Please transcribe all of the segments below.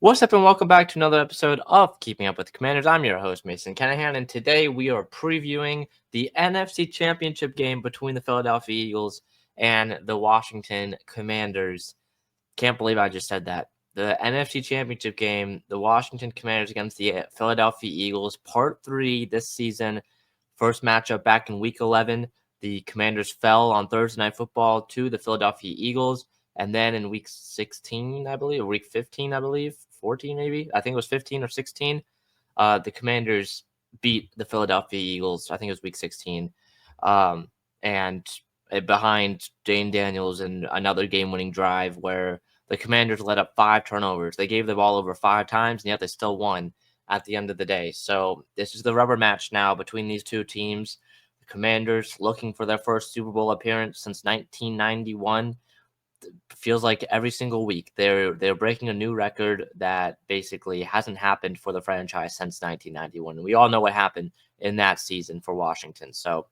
What's up, and welcome back to another episode of Keeping Up with the Commanders. I'm your host, Mason Kennahan, and today we are previewing the NFC Championship game between the Philadelphia Eagles and the Washington Commanders. Can't believe I just said that. The NFC Championship game, the Washington Commanders against the Philadelphia Eagles, Part 3 this season. First matchup back in Week 11. The Commanders fell on Thursday Night Football to the Philadelphia Eagles. And then in Week 16, I believe, or Week 15, I believe, 14 maybe, I think it was 15 or 16, the Commanders beat the Philadelphia Eagles. I think it was Week 16. And behind Jayden Daniels and another game-winning drive where the Commanders let up 5 turnovers. They gave the ball over 5 times, and yet they still won at the end of the day. So this is the rubber match now between these two teams. The Commanders looking for their first Super Bowl appearance since 1991. Feels like every single week they're breaking a new record that basically hasn't happened for the franchise since 1991. And we all know what happened in that season for Washington. So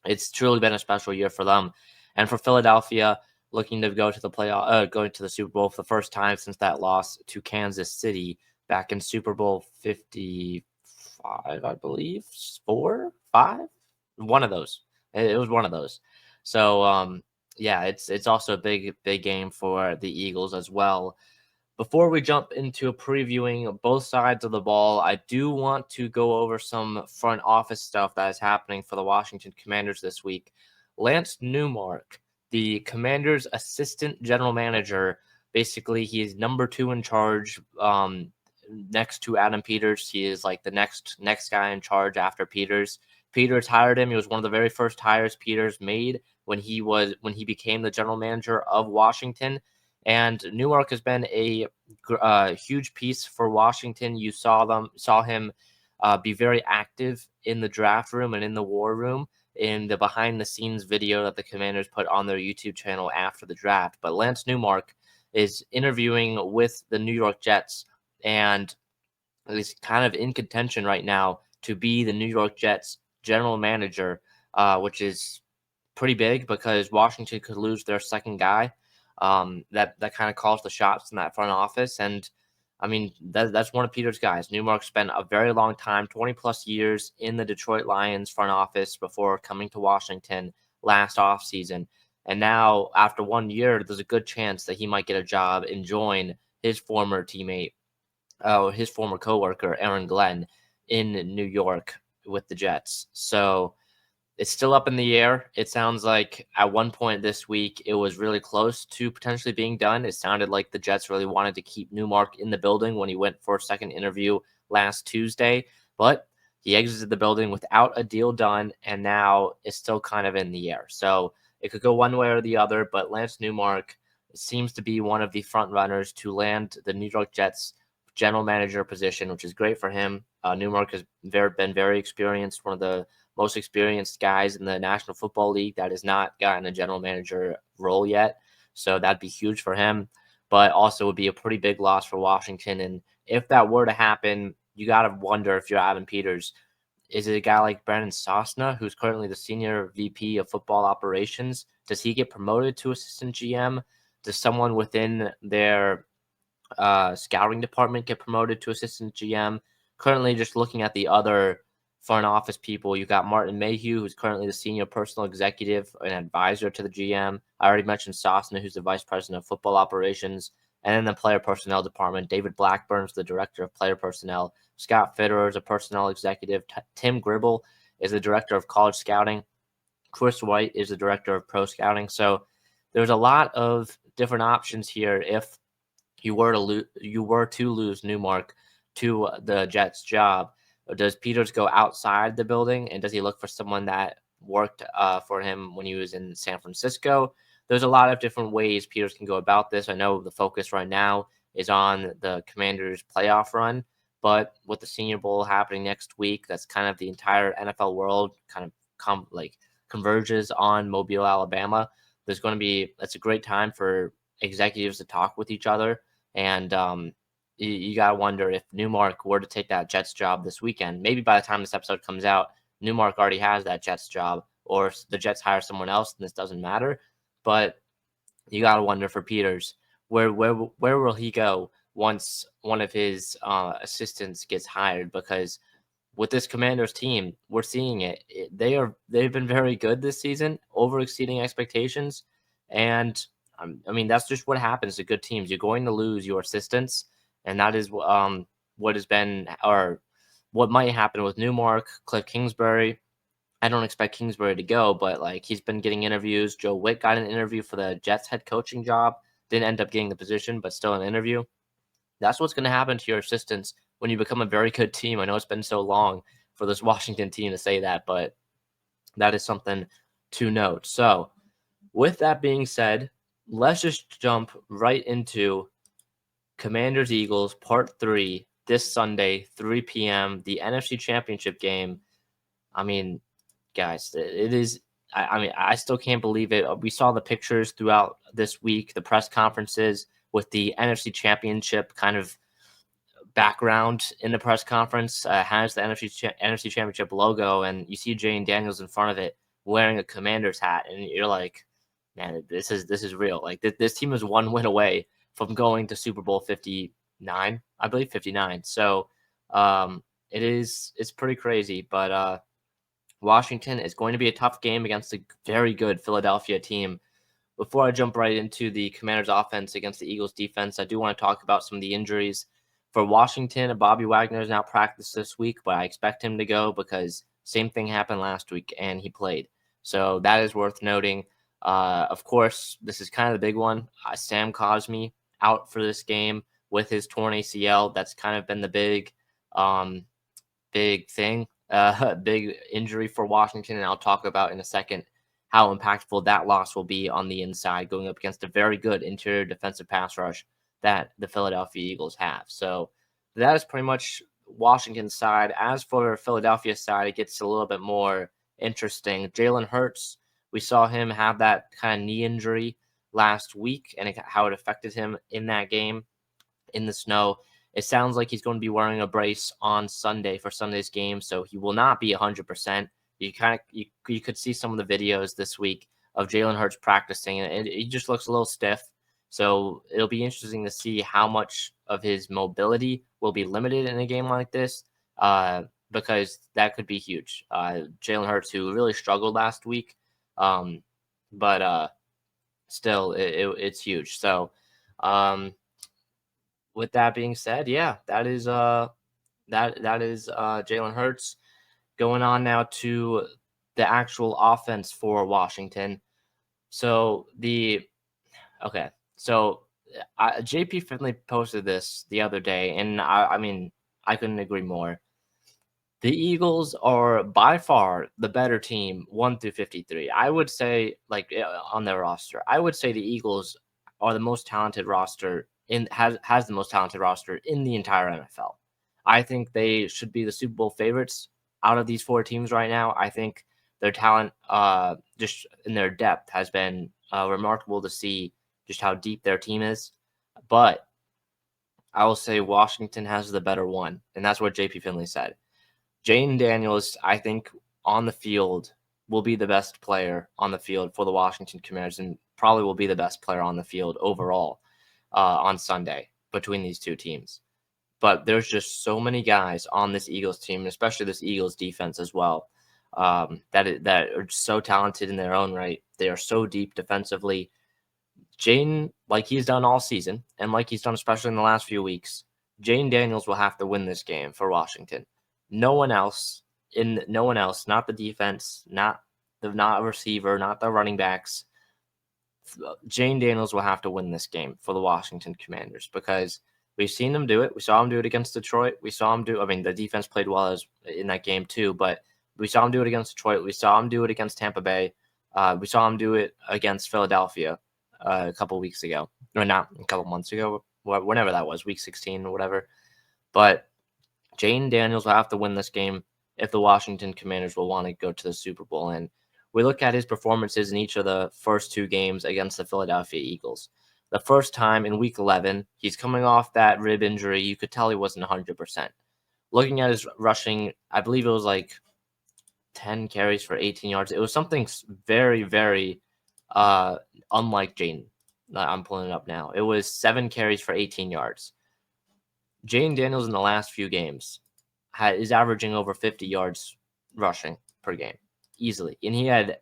it's truly been a special year for them. And for Philadelphia, looking to go to the going to the Super Bowl for the first time since that loss to Kansas City back in Super Bowl 55, I believe, 4, 5, one of those. It was one of those. So, yeah, it's also a big game for the Eagles as well. Before we jump into previewing both sides of the ball, I do want to go over some front office stuff that is happening for the Washington Commanders this week. Lance Newmark, the Commanders' assistant general manager, basically he is number 2 in charge, next to Adam Peters. He is like the next guy in charge after Peters. Peters hired him. He was one of the very first hires Peters made when he became the general manager of Washington. And Newmark has been a huge piece for Washington. You saw him be very active in the draft room and in the war room in the behind the scenes video that the Commanders put on their YouTube channel after the draft. But Lance Newmark is interviewing with the New York Jets and is kind of in contention right now to be the New York Jets general manager, which is pretty big because Washington could lose their second guy. That kind of calls the shots in that front office. And I mean, that's one of Peter's guys. Newmark spent a very long time, 20 plus years in the Detroit Lions front office before coming to Washington last offseason. And now after 1 year, there's a good chance that he might get a job and join his former teammate, his former coworker, Aaron Glenn, in New York with the Jets. So it's still up in the air. It sounds like at one point this week, it was really close to potentially being done. It sounded like the Jets really wanted to keep Newmark in the building when he went for a second interview last Tuesday, but he exited the building without a deal done, and now it's still kind of in the air. So it could go one way or the other, but Lance Newmark seems to be one of the front runners to land the New York Jets general manager position, which is great for him. Newmark has been very experienced, one of the most experienced guys in the National Football League that has not gotten a general manager role yet. So that'd be huge for him, but also would be a pretty big loss for Washington. And if that were to happen, you got to wonder if you're Adam Peters, is it a guy like Brandon Sosna, who's currently the senior VP of football operations? Does he get promoted to assistant GM? Does someone within their scouting department get promoted to assistant GM? Currently, just looking at the other front office people, you got Martin Mayhew, who's currently the senior personal executive and advisor to the GM. I already mentioned Sosna, who's the vice president of football operations. And then the player personnel department, David Blackburn's the director of player personnel. Scott Fitterer is a personnel executive. Tim Gribble is the director of college scouting. Chris White is the director of pro scouting. So there's a lot of different options here if you were to lose Newmark to the Jets job. Does Peters go outside the building, and does he look for someone that worked for him when he was in San Francisco? There's a lot of different ways Peters can go about this. I know the focus right now is on the Commanders' playoff run, but with the Senior Bowl happening next week, that's kind of the entire NFL world kind of converges on Mobile, Alabama. That's a great time for executives to talk with each other, and you got to wonder if Newmark were to take that Jets job this weekend. Maybe by the time this episode comes out, Newmark already has that Jets job, or the Jets hire someone else, and this doesn't matter. But you got to wonder for Peters, where will he go once one of his assistants gets hired, because with this Commanders team, we're seeing it. They've been very good this season, over exceeding expectations, and I mean that's just what happens to good teams. You're going to lose your assistants, and that is what has been, or what might happen with Newmark, Cliff Kingsbury. I don't expect Kingsbury to go, but like he's been getting interviews. Joe Witt got an interview for the Jets head coaching job. Didn't end up getting the position, but still an interview. That's what's going to happen to your assistants when you become a very good team. I know it's been so long for this Washington team to say that, but that is something to note. So, with that being said, let's just jump right into Commanders Eagles Part 3 this Sunday, 3 p.m., the NFC Championship game. I mean, guys, it is. I mean, I still can't believe it. We saw the pictures throughout this week, the press conferences with the NFC Championship kind of background in the press conference. Has the NFC Championship logo, and you see Jayden Daniels in front of it wearing a Commanders hat, and you're like, man, this is real. Like this team is one win away from going to Super Bowl 59, I believe 59. So it's pretty crazy, but Washington is going to be a tough game against a very good Philadelphia team. Before I jump right into the Commanders offense against the Eagles defense, I do want to talk about some of the injuries. For Washington, Bobby Wagner is now practiced this week, but I expect him to go because same thing happened last week and he played. So that is worth noting. Of course, this is kind of the big one. Sam Cosmi out for this game with his torn ACL. That's kind of been the big thing, big injury for Washington, and I'll talk about in a second how impactful that loss will be on the inside going up against a very good interior defensive pass rush that the Philadelphia Eagles have. So that is pretty much Washington's side. As for Philadelphia's side, it gets a little bit more interesting. Jalen Hurts, we saw him have that kind of knee injury last week and how it affected him in that game in the snow. It sounds like he's going to be wearing a brace on Sunday for Sunday's game, so he will not be 100%. You could see some of the videos this week of Jalen Hurts practicing, and he just looks a little stiff. So it'll be interesting to see how much of his mobility will be limited in a game like this, because that could be huge. Jalen Hurts, who really struggled last week, but still, it's huge. So, with that being said, yeah, that is Jalen Hurts. Going on now to the actual offense for Washington. So JP Finley posted this the other day, and I mean, I couldn't agree more. The Eagles are by far the better team 1 through 53. I would say, like, on their roster, I would say the Eagles are the most talented roster has the most talented roster in the entire NFL. I think they should be the Super Bowl favorites out of these four teams right now. I think their talent, just in their depth, has been remarkable to see just how deep their team is. But I will say Washington has the better one, and that's what JP Finley said. Jayden Daniels, I think, on the field will be the best player on the field for the Washington Commanders, and probably will be the best player on the field overall on Sunday between these two teams. But there's just so many guys on this Eagles team, especially this Eagles defense as well, that are so talented in their own right. They are so deep defensively. Jayden, like he's done all season, and like he's done especially in the last few weeks, Jayden Daniels will have to win this game for Washington. No one else, not the defense, not a receiver, not the running backs. Jayden Daniels will have to win this game for the Washington Commanders because we've seen them do it. We saw him do it against Detroit. We saw him the defense played well in that game too, but we saw him do it against Detroit. We saw him do it against Tampa Bay. We saw him do it against Philadelphia a couple weeks ago, or not a couple months ago, whenever that was, week 16 or whatever. But Jayden Daniels will have to win this game if the Washington Commanders will want to go to the Super Bowl. And we look at his performances in each of the first two games against the Philadelphia Eagles. The first time in week 11, he's coming off that rib injury. You could tell he wasn't 100%. Looking at his rushing, I believe it was like 10 carries for 18 yards. It was something very, very unlike Jayden. I'm pulling it up now. It was 7 carries for 18 yards. Jayden Daniels in the last few games is averaging over 50 yards rushing per game easily, and he had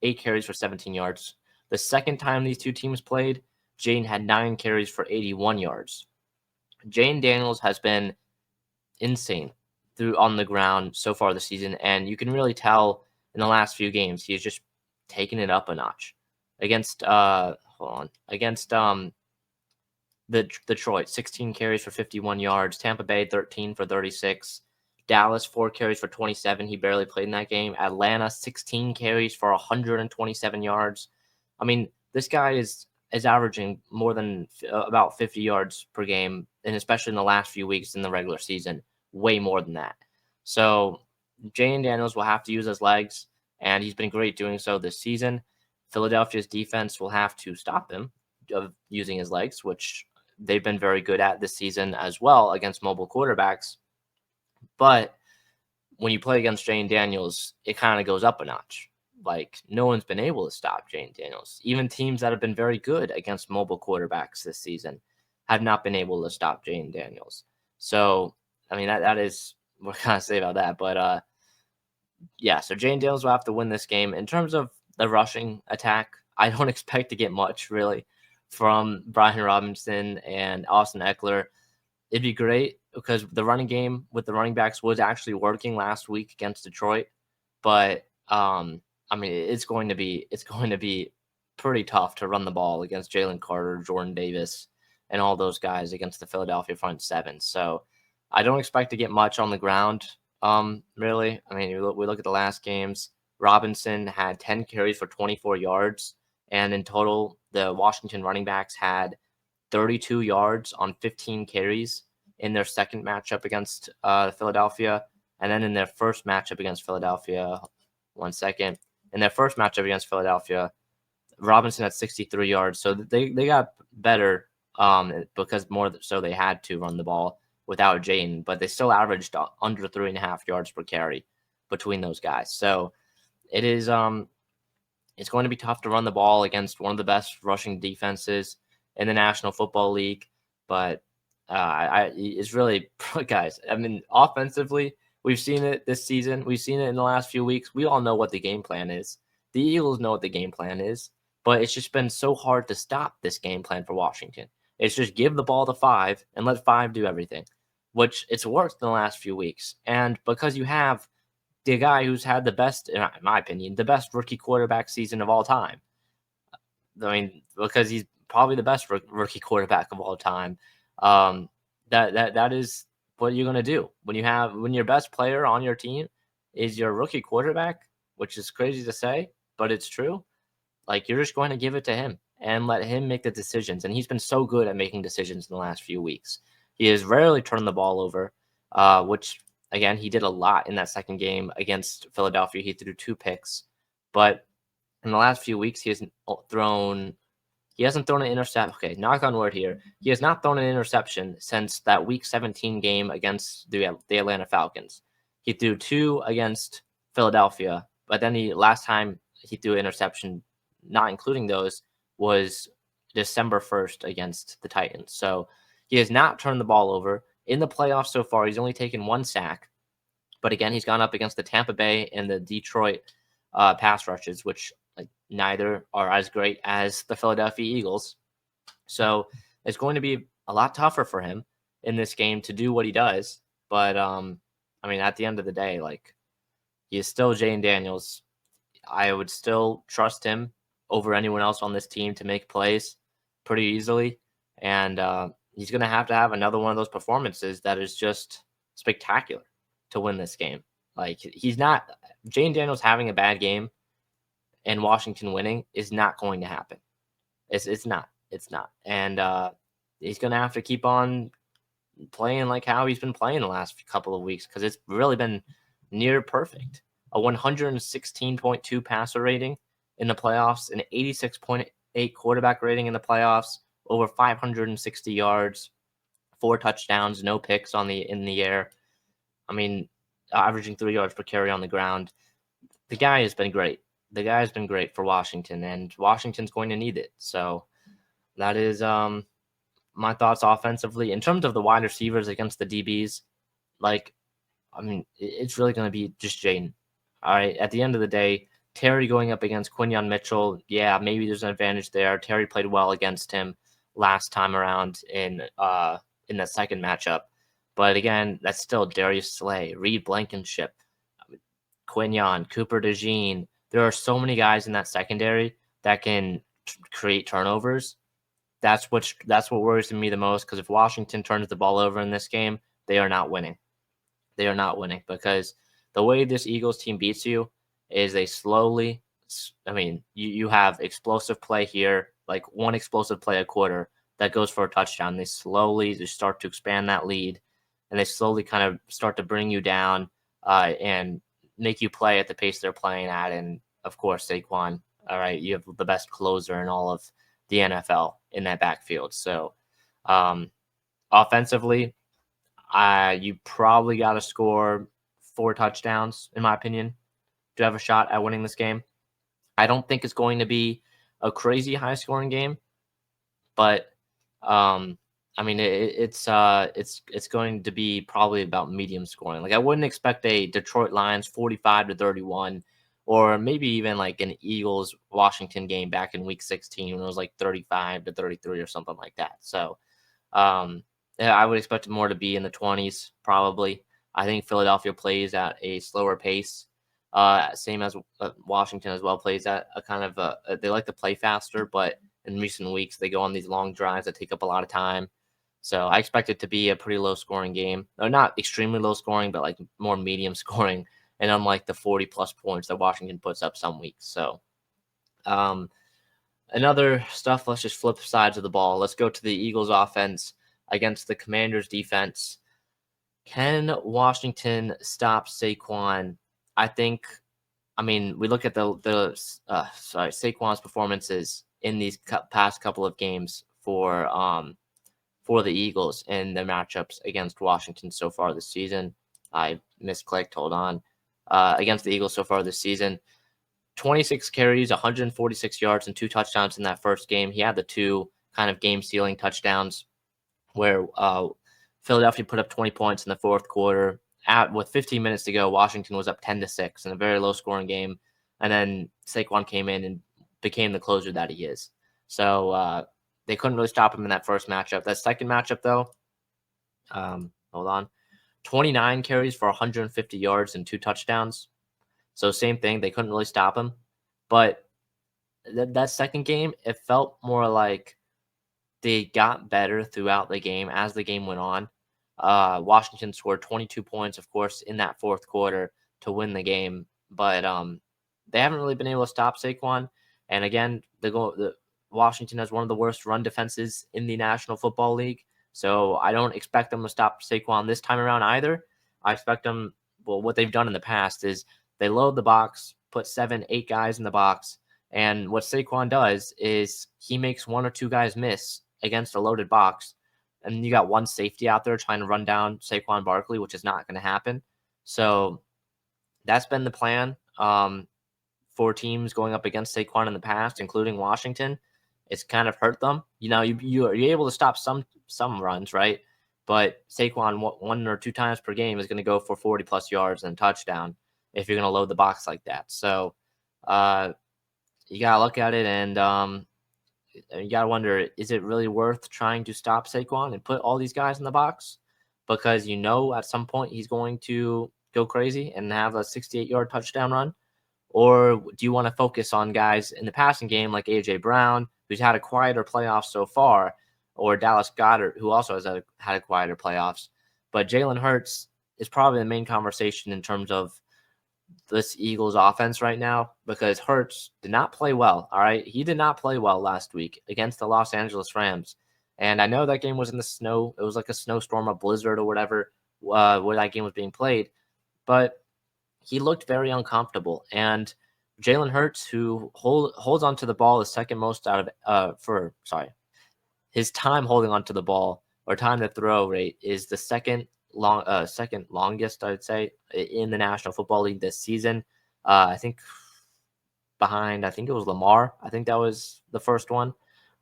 8 carries for 17 yards. The second time these two teams played, Jayden had 9 carries for 81 yards. Jayden Daniels has been insane through on the ground so far this season, and you can really tell in the last few games he's just taken it up a notch. Against the Detroit, 16 carries for 51 yards, Tampa Bay 13 for 36, Dallas 4 carries for 27. He barely played in that game. Atlanta 16 carries for 127 yards. I mean, this guy is averaging more than about 50 yards per game, and especially in the last few weeks in the regular season, way more than that. So Jayden Daniels will have to use his legs, and he's been great doing so this season. Philadelphia's defense will have to stop him of using his legs, which they've been very good at this season as well against mobile quarterbacks. But when you play against Jayden Daniels, it kind of goes up a notch. Like, no one's been able to stop Jayden Daniels. Even teams that have been very good against mobile quarterbacks this season have not been able to stop Jayden Daniels. So, I mean, that is what can I say about that. But yeah, so Jayden Daniels will have to win this game. In terms of the rushing attack, I don't expect to get much really from Brian Robinson and Austin Eckler. It'd be great because the running game with the running backs was actually working last week against Detroit, but I mean it's going to be pretty tough to run the ball against Jalen Carter, Jordan Davis, and all those guys against the Philadelphia front seven. So I don't expect to get much on the ground. Really, I mean we look at the last games. Robinson had 10 carries for 24 yards, and in total, the Washington running backs had 32 yards on 15 carries in their second matchup against Philadelphia. And then in their first matchup against Philadelphia, in their first matchup against Philadelphia, Robinson had 63 yards. So they got better because more so they had to run the ball without Jayden, but they still averaged under 3.5 yards per carry between those guys. So it is it's going to be tough to run the ball against one of the best rushing defenses in the National Football League, but it's really, guys, I mean, offensively, we've seen it this season. We've seen it in the last few weeks. We all know what the game plan is. The Eagles know what the game plan is, but it's just been so hard to stop this game plan for Washington. It's just give the ball to 5 and let 5 do everything, which it's worked in the last few weeks. And because you have the guy who's had the best, in my opinion, the best rookie quarterback season of all time. I mean, because he's probably the best rookie quarterback of all time. That is what you're gonna do when your best player on your team is your rookie quarterback, which is crazy to say, but it's true. Like, you're just going to give it to him and let him make the decisions. And he's been so good at making decisions in the last few weeks. He has rarely turned the ball over, which again, he did a lot in that second game against Philadelphia. He threw 2 picks, but in the last few weeks, he hasn't thrown an interception. Okay, knock on wood here. He has not thrown an interception since that Week 17 game against the Atlanta Falcons. He threw 2 against Philadelphia, but then last time he threw an interception, not including those, was December 1st against the Titans. So he has not turned the ball over. In the playoffs so far, he's only taken 1 sack. But again, he's gone up against the Tampa Bay and the Detroit pass rushes, which neither are as great as the Philadelphia Eagles. So it's going to be a lot tougher for him in this game to do what he does. But, I mean, at the end of the day, he is still Jayden Daniels. I would still trust him over anyone else on this team to make plays pretty easily. And he's going to have another one of those performances that is just spectacular to win this game. Jayden Daniels having a bad game and Washington winning is not going to happen. It's not. And he's going to have to keep on playing like how he's been playing the last couple of weeks, because it's really been near perfect. A 116.2 passer rating in the playoffs, an 86.8 quarterback rating in the playoffs, over 560 yards, 4 touchdowns, no picks in the air. I mean, averaging 3 yards per carry on the ground. The guy has been great. The guy has been great for Washington, and Washington's going to need it. So that is my thoughts offensively in terms of the wide receivers against the DBs, like, I mean, it's really going to be just Jayden. All right. At the end of the day, Terry going up against Quinyon Mitchell, yeah, maybe there's an advantage there. Terry played well against him last time around in the second matchup. But again, that's still Darius Slay, Reed Blankenship, Quinyon, Cooper DeJean. There are so many guys in that secondary that can create turnovers. That's what worries me the most, because if Washington turns the ball over in this game, they are not winning. They are not winning, because the way this Eagles team beats you is they slowly, I mean, you have explosive play here, like one explosive play a quarter that goes for a touchdown. They slowly just start to expand that lead, and they slowly kind of start to bring you down and make you play at the pace they're playing at. And of course, Saquon, all right, you have the best closer in all of the NFL in that backfield. So offensively, you probably got to score 4 touchdowns, in my opinion, to have a shot at winning this game. I don't think it's going to be a crazy high scoring game, but I mean, it's going to be probably about medium scoring. Like, I wouldn't expect a Detroit Lions 45-31, or maybe even like an Eagles Washington game back in Week 16 when it was like 35-33 or something like that. So, yeah, I would expect it more to be in the 20s, probably. I think Philadelphia plays at a slower pace, same as Washington as well plays at a kind of they like to play faster, but in recent weeks they go on these long drives that take up a lot of time. So I expect it to be a pretty low scoring game. Or not extremely low scoring, but like more medium scoring, and unlike the 40+ points that Washington puts up some weeks. So another stuff, let's just flip sides of the ball. Let's go to the Eagles offense against the Commanders defense. Can Washington stop Saquon? I mean, we look at Saquon's performances in these past couple of games for the Eagles in the matchups against Washington so far this season. I misclicked. Hold on. Against the Eagles so far this season, 26 carries, 146 yards, and 2 touchdowns in that first game. He had the 2 kind of game-sealing touchdowns where Philadelphia put up 20 points in the fourth quarter. With 15 minutes to go, Washington was up 10-6 in a very low-scoring game, and then Saquon came in and became the closer that he is. So they couldn't really stop him in that first matchup. That second matchup, though, hold on, 29 carries for 150 yards and 2 touchdowns. So same thing, they couldn't really stop him. But that second game, it felt more like they got better throughout the game as the game went on. Washington scored 22 points, of course, in that fourth quarter to win the game, but they haven't really been able to stop Saquon. And again, Washington has one of the worst run defenses in the National Football League, so I don't expect them to stop Saquon this time around either. I expect them. Well, what they've done in the past is they load the box, put 7-8 guys in the box, and what Saquon does is he makes 1 or 2 guys miss against a loaded box, and you got one safety out there trying to run down Saquon Barkley, which is not going to happen. So that's been the plan for teams going up against Saquon in the past, including Washington. It's kind of hurt them. You know, you're able to stop some runs, right? But Saquon 1 or 2 times per game is going to go for 40+ yards and a touchdown if you're going to load the box like that. So you got to look at it, and you got to wonder, is it really worth trying to stop Saquon and put all these guys in the box? Because you know at some point he's going to go crazy and have a 68-yard touchdown run. Or do you want to focus on guys in the passing game like A.J. Brown, who's had a quieter playoff so far, or Dallas Goedert, who also has had a quieter playoffs? But Jalen Hurts is probably the main conversation in terms of this Eagles offense right now, because Hurts did not play well. All right. He did not play well last week against the Los Angeles Rams. And I know that game was in the snow. It was like a snowstorm, a blizzard or whatever, where that game was being played. But he looked very uncomfortable. And Jalen Hurts, who holds onto the ball the second most out of his time holding onto the ball, or time to throw rate, is the second longest, I would say, in the National Football League this season. I think it was Lamar. I think that was the first one.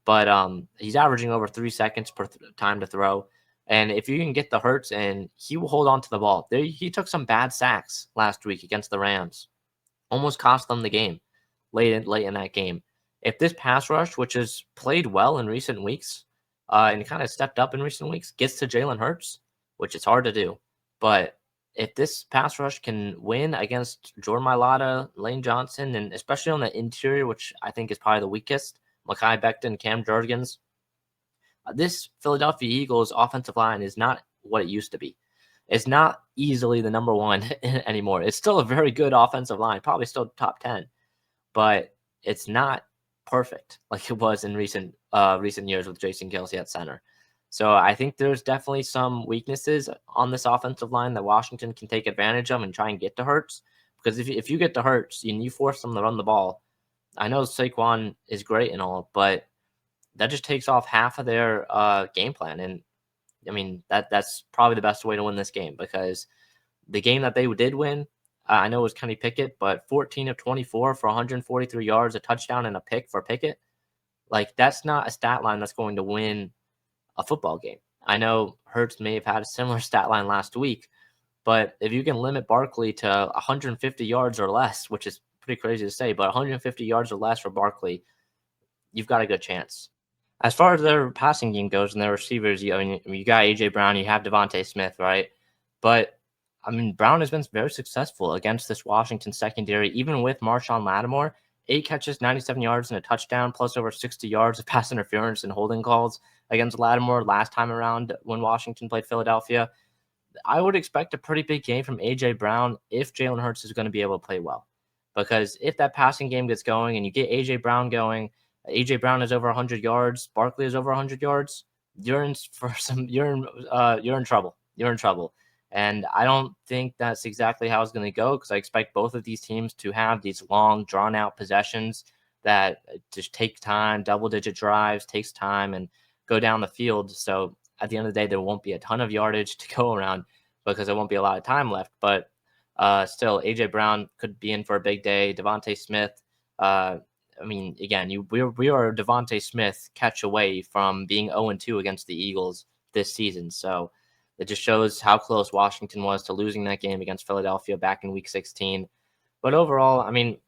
but he's averaging over 3 seconds per time to throw. And if you can get the Hurts, and he will hold on to the ball. He took some bad sacks last week against the Rams, almost cost them the game late in that game. If this pass rush, which has played well in recent weeks, and kind of stepped up in recent weeks, gets to Jalen Hurts, which is hard to do, but if this pass rush can win against Jordan Mailata, Lane Johnson, and especially on the interior, which I think is probably the weakest, Mekhi Becton, Cam Jurgens, this Philadelphia Eagles offensive line is not what it used to be. It's not easily the number one anymore. It's still a very good offensive line, probably still top 10, but it's not perfect like it was in recent years with Jason Kelce at center. So I think there's definitely some weaknesses on this offensive line that Washington can take advantage of and try and get to Hurts. Because if you get to Hurts and you force them to run the ball, I know Saquon is great and all, but that just takes off half of their game plan. And I mean, that's probably the best way to win this game, because the game that they did win, I know it was Kenny Pickett, but 14 of 24 for 143 yards, a touchdown, and a pick for Pickett. Like, that's not a stat line that's going to win a football game. I know Hurts may have had a similar stat line last week, but if you can limit Barkley to 150 yards or less, which is pretty crazy to say, but 150 yards or less for Barkley, you've got a good chance. As far as their passing game goes and their receivers, you got A.J. Brown, you have Devontae Smith, right? But, I mean, Brown has been very successful against this Washington secondary, even with Marshawn Lattimore. 8 catches, 97 yards, and a touchdown, plus over 60 yards of pass interference and holding calls against Lattimore last time around when Washington played Philadelphia. I would expect a pretty big game from A.J. Brown if Jalen Hurts is going to be able to play well. Because if that passing game gets going and you get A.J. Brown going, A.J. Brown is over 100 yards, Barkley is over 100 yards, you're in trouble. You're in trouble. And I don't think that's exactly how it's going to go, because I expect both of these teams to have these long, drawn-out possessions that just take time, double-digit drives, takes time, and go down the field. So at the end of the day, there won't be a ton of yardage to go around because there won't be a lot of time left. But still, A.J. Brown could be in for a big day. Devontae Smith, I mean, again, we are Devontae Smith catch away from being 0-2 against the Eagles this season. So it just shows how close Washington was to losing that game against Philadelphia back in Week 16. But overall, I mean,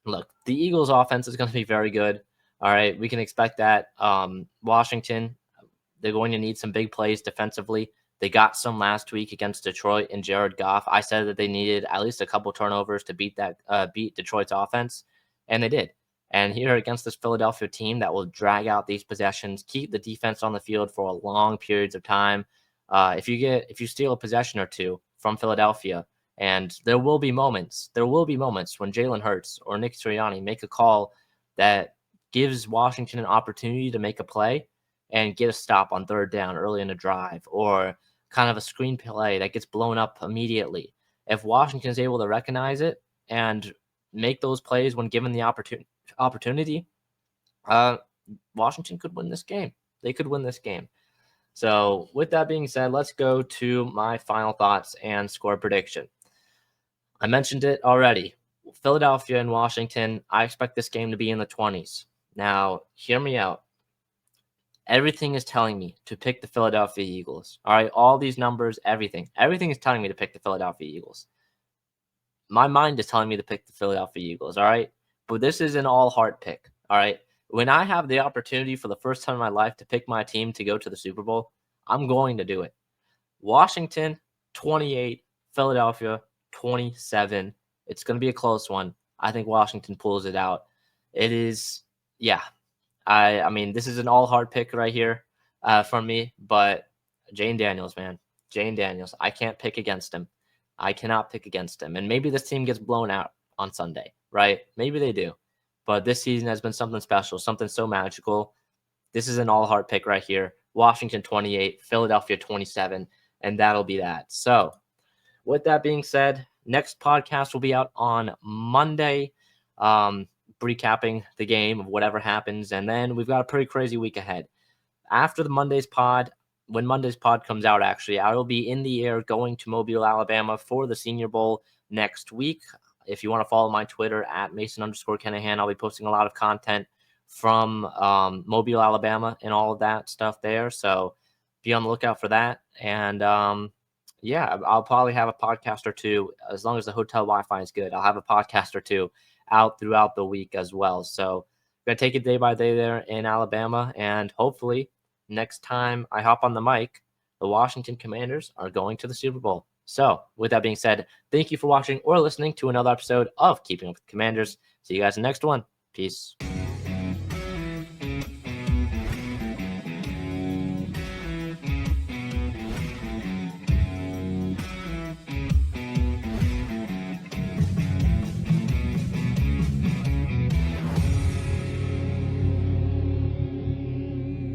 look, the Eagles' offense is going to be very good. All right, we can expect that. Washington, they're going to need some big plays defensively. They got some last week against Detroit and Jared Goff. I said that they needed at least a couple turnovers to beat Detroit's offense, and they did. And here against this Philadelphia team that will drag out these possessions, keep the defense on the field for long periods of time. If you steal a possession or two from Philadelphia, and there will be moments when Jalen Hurts or Nick Sirianni make a call that gives Washington an opportunity to make a play and get a stop on third down early in the drive, or kind of a screen play that gets blown up immediately. If Washington is able to recognize it and make those plays when given the opportunity, Washington could win this game. They could win this game. So with that being said, let's go to my final thoughts and score prediction. I mentioned it already. Philadelphia and Washington, I expect this game to be in the 20s. Now, hear me out. Everything is telling me to pick the Philadelphia Eagles. All right, all these numbers, everything is telling me to pick the Philadelphia Eagles. My mind is telling me to pick the Philadelphia Eagles, all right? But this is an all-heart pick, all right? When I have the opportunity for the first time in my life to pick my team to go to the Super Bowl, I'm going to do it. Washington, 28, Philadelphia, 27. It's going to be a close one. I think Washington pulls it out. It is, yeah. I mean, this is an all-heart pick right here from me, but Jayden Daniels, man. Jayden Daniels. I can't pick against him. I cannot pick against him. And maybe this team gets blown out on Sunday, right? Maybe they do. But this season has been something special, something so magical. This is an all-heart pick right here. Washington 28, Philadelphia 27, and that'll be that. So with that being said, next podcast will be out on Monday, recapping the game of whatever happens. And then we've got a pretty crazy week ahead. After when Monday's pod comes out, actually, I will be in the air going to Mobile, Alabama for the Senior Bowl next week. If you want to follow my Twitter at Mason_Kenahan, I'll be posting a lot of content from Mobile, Alabama, and all of that stuff there. So be on the lookout for that. And yeah, I'll probably have a podcast or two, as long as the hotel Wi-Fi is good. I'll have a podcast or two out throughout the week as well. So we're going to take it day by day there in Alabama. And hopefully next time I hop on the mic, the Washington Commanders are going to the Super Bowl. So with that being said, thank you for watching or listening to another episode of Keeping Up with the Commanders. See you guys in the next one. Peace.